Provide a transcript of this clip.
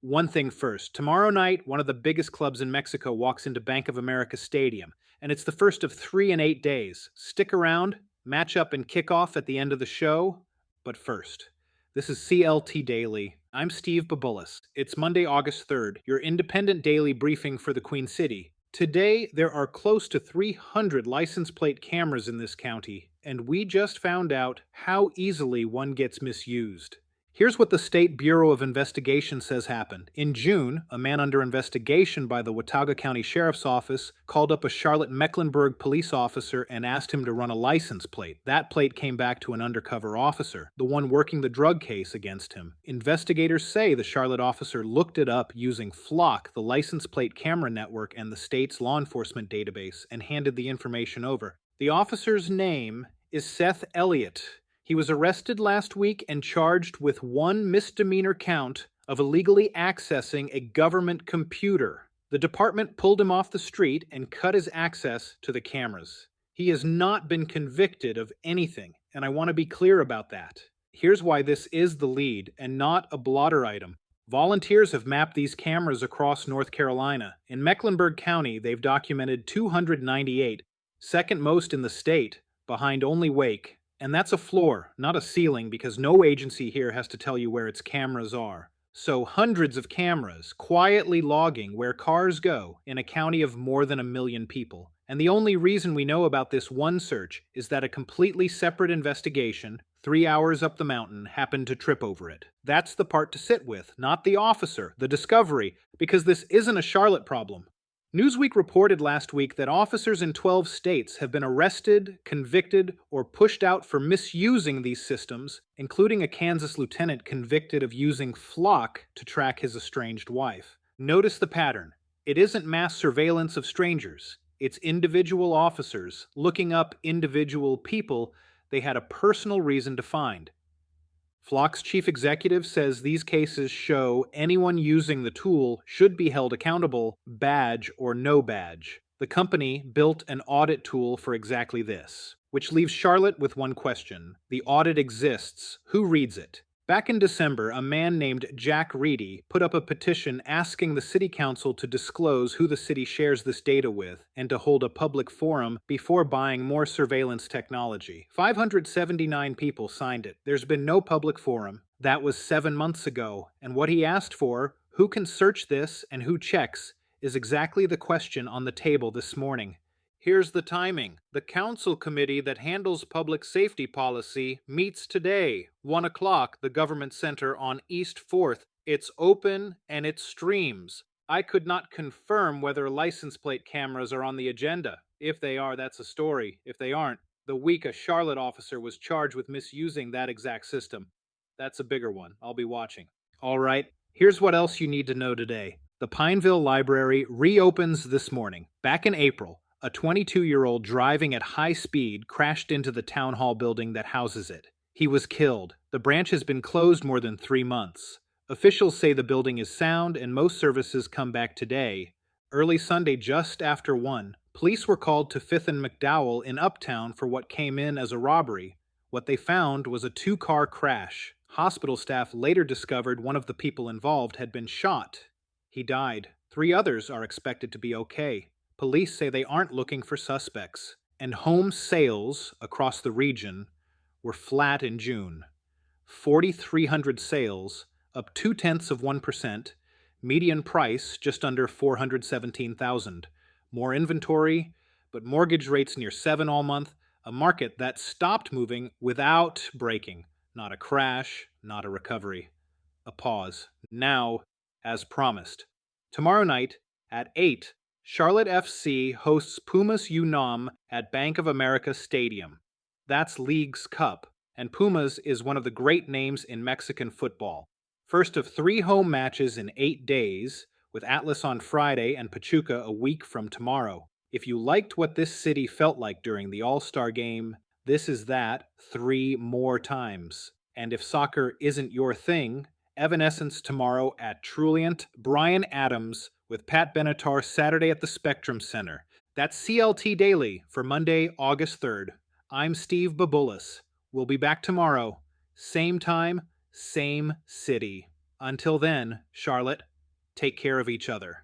One thing first. Tomorrow night, one of the biggest clubs in Mexico walks into Bank of America Stadium, and it's the first of 3 in 8 days. Stick around, match up and kickoff at the end of the show. But first, this is CLT Daily. I'm Steve Babulis. It's Monday, August 3rd, your independent daily briefing for the Queen City. Today, there are close to 300 license plate cameras in this county, and we just found out how easily one gets misused. Here's what the State Bureau of Investigation says happened. In June, a man under investigation by the Watauga County Sheriff's Office called up a Charlotte-Mecklenburg police officer and asked him to run a license plate. That plate came back to an undercover officer, the one working the drug case against him. Investigators say the Charlotte officer looked it up using DeFlock, the license plate camera network, and the state's law enforcement database, and handed the information over. The officer's name is Seth Elliott. He was arrested last week and charged with one misdemeanor count of illegally accessing a government computer. The department pulled him off the street and cut his access to the cameras. He has not been convicted of anything, and I want to be clear about that. Here's why this is the lead and not a blotter item. Volunteers have mapped these cameras across North Carolina. In Mecklenburg County, they've documented 298, second most in the state, behind only Wake. And that's a floor, not a ceiling, because no agency here has to tell you where its cameras are. So hundreds of cameras quietly logging where cars go in a county of more than 1 million people. And the only reason we know about this one search is that a completely separate investigation, 3 hours up the mountain, happened to trip over it. That's the part to sit with, not the officer, the discovery, because this isn't a Charlotte problem. Newsweek reported last week that officers in 12 states have been arrested, convicted, or pushed out for misusing these systems, including a Kansas lieutenant convicted of using Flock to track his estranged wife. Notice the pattern. It isn't mass surveillance of strangers. It's individual officers looking up individual people they had a personal reason to find. Flock's chief executive says these cases show anyone using the tool should be held accountable, badge or no badge. The company built an audit tool for exactly this, which leaves Charlotte with one question. The audit exists. Who reads it? Back in December, a man named Jack Reedy put up a petition asking the city council to disclose who the city shares this data with and to hold a public forum before buying more surveillance technology. 579 people signed it. There's been no public forum. That was 7 months ago. And what he asked for, who can search this and who checks, is exactly the question on the table this morning. Here's the timing. The council committee that handles public safety policy meets today, 1 o'clock, the government center on East 4th. It's open and it streams. I could not confirm whether license plate cameras are on the agenda. If they are, that's a story. If they aren't, the week a Charlotte officer was charged with misusing that exact system. That's a bigger one. I'll be watching. All right, here's what else you need to know today. The Pineville Library reopens this morning. Back in April, a 22-year-old driving at high speed crashed into the town hall building that houses it. He was killed. The branch has been closed more than 3 months. Officials say the building is sound and most services come back today. Early Sunday, just after 1, police were called to 5th and McDowell in Uptown for what came in as a robbery. What they found was a 2-car crash. Hospital staff later discovered one of the people involved had been shot. He died. 3 others are expected to be okay. Police say they aren't looking for suspects, and home sales across the region were flat in June. 4,300 sales, up 0.2%, median price just under $417,000. More inventory, but mortgage rates near 7 all month, a market that stopped moving without breaking. Not a crash, not a recovery. A pause. Now, as promised. Tomorrow night at 8, Charlotte FC hosts Pumas UNAM at Bank of America Stadium. That's League's Cup, and Pumas is one of the great names in Mexican football. First of 3 home matches in 8 days, with Atlas on Friday and Pachuca a week from tomorrow. If you liked what this city felt like during the All-Star game, this is that 3 more times. And if soccer isn't your thing, Evanescence tomorrow at Trulient, Bryan Adams with Pat Benatar Saturday at the Spectrum Center. That's CLT Daily for Monday, August 3rd. I'm Steve Babulis. We'll be back tomorrow. Same time, same city. Until then, Charlotte. Take care of each other.